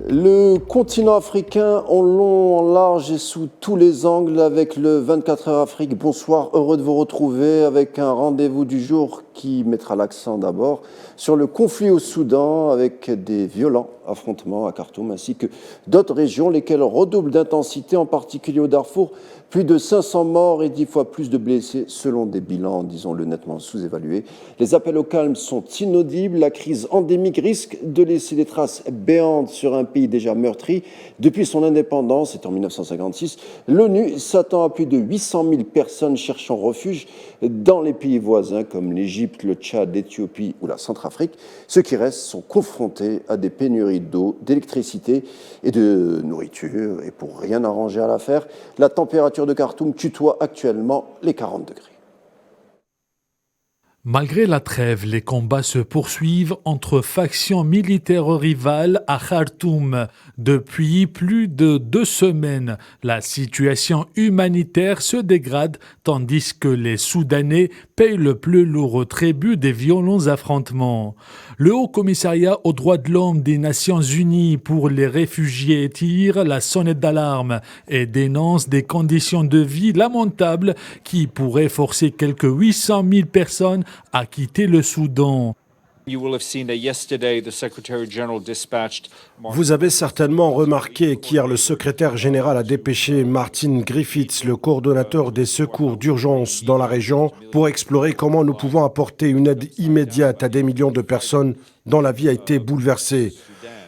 Le continent africain en long, en large et sous tous les angles avec le 24 heures Afrique. Bonsoir, heureux de vous retrouver avec un rendez-vous du jour qui mettra l'accent d'abord sur le conflit au Soudan avec des violents affrontements à Khartoum ainsi que d'autres régions lesquelles redoublent d'intensité, en particulier au Darfour. Plus de 500 morts et 10 fois plus de blessés selon des bilans, disons-le, nettement sous-évalués. Les appels au calme sont inaudibles. La crise endémique risque de laisser des traces béantes sur un pays déjà meurtri. Depuis son indépendance, c'était en 1956, l'ONU s'attend à plus de 800 000 personnes cherchant refuge dans les pays voisins comme l'Égypte, le Tchad, l'Éthiopie ou la Centrafrique. Ceux qui restent sont confrontés à des pénuries d'eau, d'électricité et de nourriture. Et pour rien arranger à l'affaire, la température de Khartoum tutoie actuellement les 40 degrés. Malgré la trêve, les combats se poursuivent entre factions militaires rivales à Khartoum. Depuis plus de 2 semaines, la situation humanitaire se dégrade tandis que les Soudanais payent le plus lourd tribut des violents affrontements. Le Haut Commissariat aux droits de l'homme des Nations Unies pour les réfugiés tire la sonnette d'alarme et dénonce des conditions de vie lamentables qui pourraient forcer quelques 800 000 personnes à quitter le Soudan. Vous avez certainement remarqué qu'hier le secrétaire général a dépêché Martin Griffiths, le coordonnateur des secours d'urgence dans la région, pour explorer comment nous pouvons apporter une aide immédiate à des millions de personnes dont la vie a été bouleversée.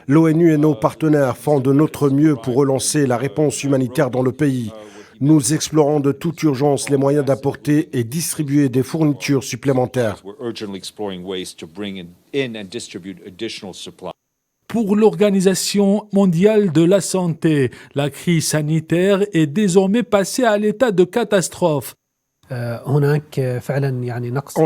L'ONU et nos partenaires font de notre mieux pour relancer la réponse humanitaire dans le pays. Nous explorons de toute urgence les moyens d'apporter et distribuer des fournitures supplémentaires. Pour l'Organisation mondiale de la santé, la crise sanitaire est désormais passée à l'état de catastrophe. En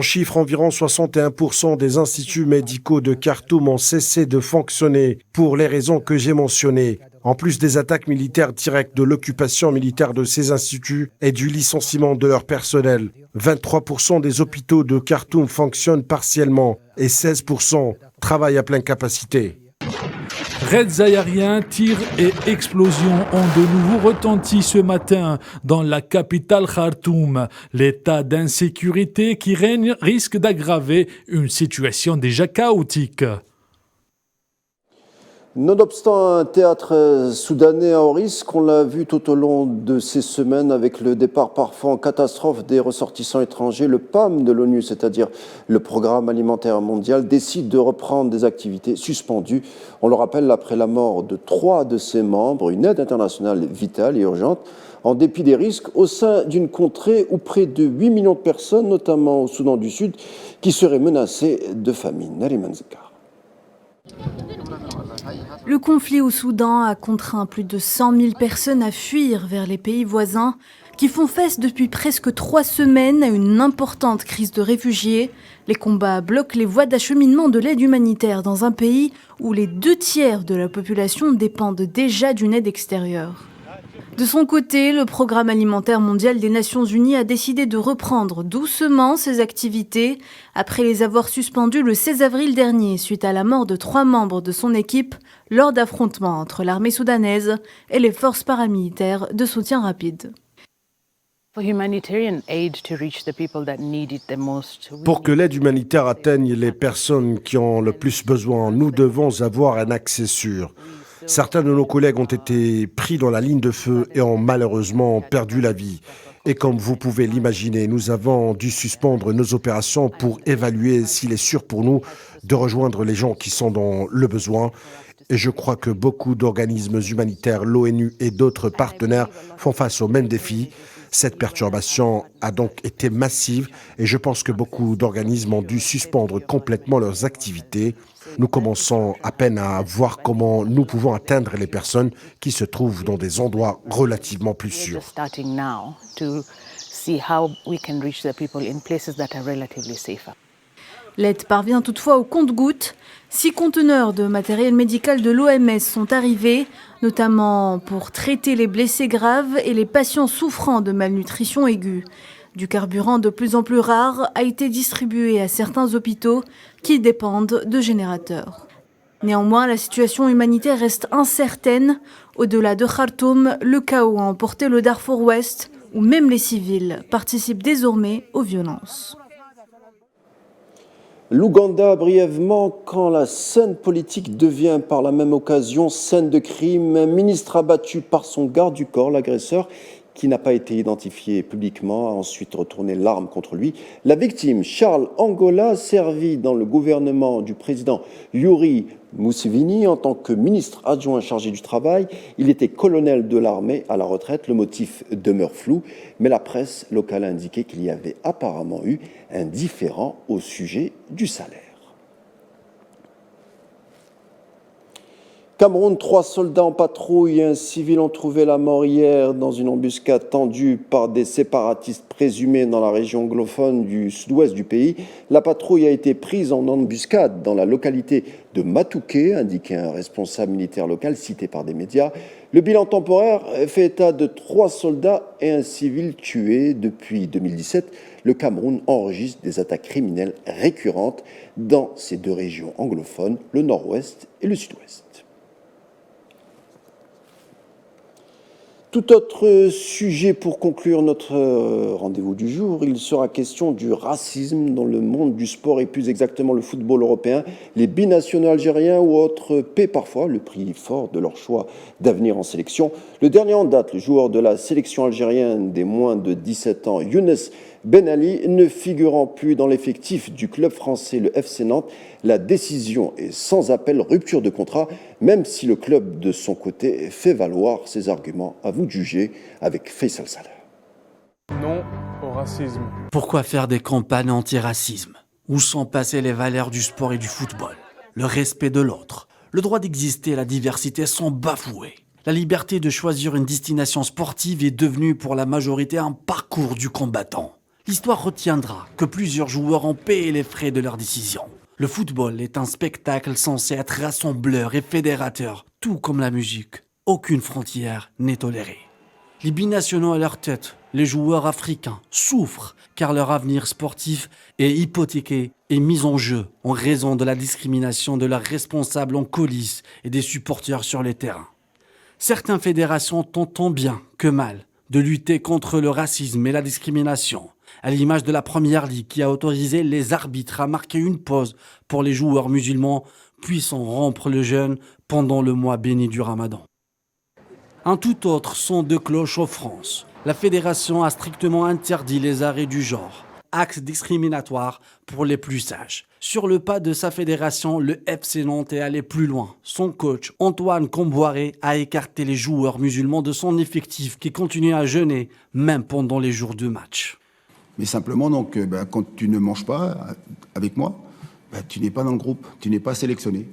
chiffre, environ 61% des instituts médicaux de Khartoum ont cessé de fonctionner pour les raisons que j'ai mentionnées. En plus des attaques militaires directes, de l'occupation militaire de ces instituts et du licenciement de leur personnel. 23% des hôpitaux de Khartoum fonctionnent partiellement et 16% travaillent à pleine capacité. Raids aériens, tirs et explosions ont de nouveau retenti ce matin dans la capitale Khartoum. L'état d'insécurité qui règne risque d'aggraver une situation déjà chaotique. Nonobstant un théâtre soudanais en risque, on l'a vu tout au long de ces semaines avec le départ parfois en catastrophe des ressortissants étrangers, le PAM de l'ONU, c'est-à-dire le Programme alimentaire mondial, décide de reprendre des activités suspendues. On le rappelle, après la mort de 3 de ses membres, une aide internationale vitale et urgente, en dépit des risques, au sein d'une contrée où près de 8 millions de personnes, notamment au Soudan du Sud, qui seraient menacées de famine. Nariman Zakar. Le conflit au Soudan a contraint plus de 100 000 personnes à fuir vers les pays voisins qui font face depuis presque 3 semaines à une importante crise de réfugiés. Les combats bloquent les voies d'acheminement de l'aide humanitaire dans un pays où les 2/3 de la population dépendent déjà d'une aide extérieure. De son côté, le Programme alimentaire mondial des Nations Unies a décidé de reprendre doucement ses activités après les avoir suspendues le 16 avril dernier suite à la mort de 3 membres de son équipe lors d'affrontements entre l'armée soudanaise et les forces paramilitaires de soutien rapide. Pour que l'aide humanitaire atteigne les personnes qui ont le plus besoin, nous devons avoir un accès sûr. Certains de nos collègues ont été pris dans la ligne de feu et ont malheureusement perdu la vie. Et comme vous pouvez l'imaginer, nous avons dû suspendre nos opérations pour évaluer s'il est sûr pour nous de rejoindre les gens qui sont dans le besoin. Et je crois que beaucoup d'organismes humanitaires, l'ONU et d'autres partenaires font face aux mêmes défis. Cette perturbation a donc été massive et je pense que beaucoup d'organismes ont dû suspendre complètement leurs activités. Nous commençons à peine à voir comment nous pouvons atteindre les personnes qui se trouvent dans des endroits relativement plus sûrs. L'aide parvient toutefois au compte-gouttes. 6 conteneurs de matériel médical de l'OMS sont arrivés, notamment pour traiter les blessés graves et les patients souffrant de malnutrition aiguë. Du carburant de plus en plus rare a été distribué à certains hôpitaux qui dépendent de générateurs. Néanmoins, la situation humanitaire reste incertaine. Au-delà de Khartoum, le chaos a emporté le Darfour Ouest, où même les civils participent désormais aux violences. L'Ouganda, brièvement, quand la scène politique devient par la même occasion scène de crime, un ministre abattu par son garde du corps, l'agresseur, qui n'a pas été identifié publiquement, a ensuite retourné l'arme contre lui. La victime, Charles Angola, servi dans le gouvernement du président Yoweri Museveni en tant que ministre adjoint chargé du travail. Il était colonel de l'armée à la retraite. Le motif demeure flou, mais la presse locale a indiqué qu'il y avait apparemment eu un différend au sujet du salaire. Cameroun, 3 soldats en patrouille et un civil ont trouvé la mort hier dans une embuscade tendue par des séparatistes présumés dans la région anglophone du sud-ouest du pays. La patrouille a été prise en embuscade dans la localité de Matouké, indiquait un responsable militaire local cité par des médias. Le bilan temporaire fait état de 3 soldats et un civil tués. Depuis 2017, le Cameroun enregistre des attaques criminelles récurrentes dans ces deux régions anglophones, le nord-ouest et le sud-ouest. Tout autre sujet pour conclure notre rendez-vous du jour, il sera question du racisme dans le monde du sport et plus exactement le football européen. Les binationaux algériens ou autres paient parfois le prix fort de leur choix d'avenir en sélection. Le dernier en date, le joueur de la sélection algérienne des moins de 17 ans, Younes Ben Ali, ne figurant plus dans l'effectif du club français, le FC Nantes. La décision est sans appel, rupture de contrat, même si le club de son côté fait valoir ses arguments. À vous de juger avec Faisal Salah. Non au racisme. Pourquoi faire des campagnes anti-racisme? Où sont passées les valeurs du sport et du football? Le respect de l'autre, le droit d'exister et la diversité sont bafoués. La liberté de choisir une destination sportive est devenue pour la majorité un parcours du combattant. L'histoire retiendra que plusieurs joueurs ont payé les frais de leurs décisions. Le football est un spectacle censé être rassembleur et fédérateur, tout comme la musique. Aucune frontière n'est tolérée. Les binationaux à leur tête, les joueurs africains, souffrent car leur avenir sportif est hypothéqué et mis en jeu en raison de la discrimination de leurs responsables en coulisses et des supporters sur les terrains. Certaines fédérations tentent tant bien que mal de lutter contre le racisme et la discrimination, à l'image de la Première Ligue qui a autorisé les arbitres à marquer une pause pour les joueurs musulmans puissant rompre le jeûne pendant le mois béni du Ramadan. Un tout autre son de cloche en France. La fédération a strictement interdit les arrêts du genre, acte discriminatoire pour les plus sages. Sur le pas de sa fédération, le FC Nantes est allé plus loin. Son coach, Antoine Comboiré, a écarté les joueurs musulmans de son effectif qui continuent à jeûner, même pendant les jours de match. Mais simplement, donc, quand tu ne manges pas avec moi, tu n'es pas dans le groupe, tu n'es pas sélectionné.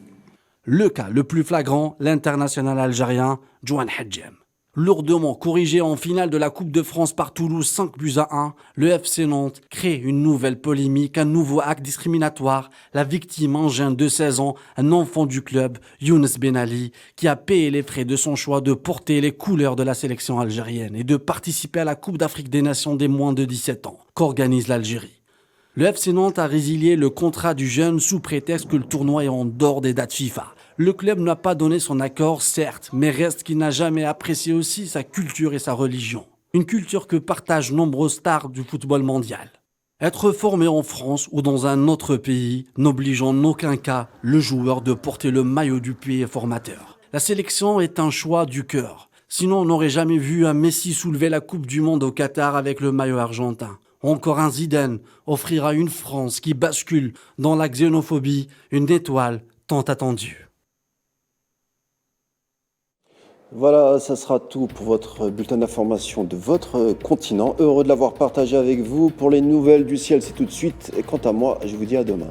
Le cas le plus flagrant, l'international algérien Juan Hadjem. Lourdement corrigé en finale de la Coupe de France par Toulouse 5-1, le FC Nantes crée une nouvelle polémique, un nouveau acte discriminatoire. La victime, un jeune de 16 ans, un enfant du club, Younes Ben Ali, qui a payé les frais de son choix de porter les couleurs de la sélection algérienne et de participer à la Coupe d'Afrique des Nations des moins de 17 ans, qu'organise l'Algérie. Le FC Nantes a résilié le contrat du jeune sous prétexte que le tournoi est en dehors des dates FIFA. Le club n'a pas donné son accord, certes, mais reste qu'il n'a jamais apprécié aussi sa culture et sa religion. Une culture que partagent nombreuses stars du football mondial. Être formé en France ou dans un autre pays n'oblige en aucun cas le joueur de porter le maillot du pays formateur. La sélection est un choix du cœur. Sinon, on n'aurait jamais vu un Messi soulever la Coupe du Monde au Qatar avec le maillot argentin. Encore un Zidane offrira une France qui bascule dans la xénophobie, une étoile tant attendue. Voilà, ça sera tout pour votre bulletin d'information de votre continent. Heureux de l'avoir partagé avec vous. Pour les nouvelles du ciel, c'est tout de suite. Et quant à moi, je vous dis à demain.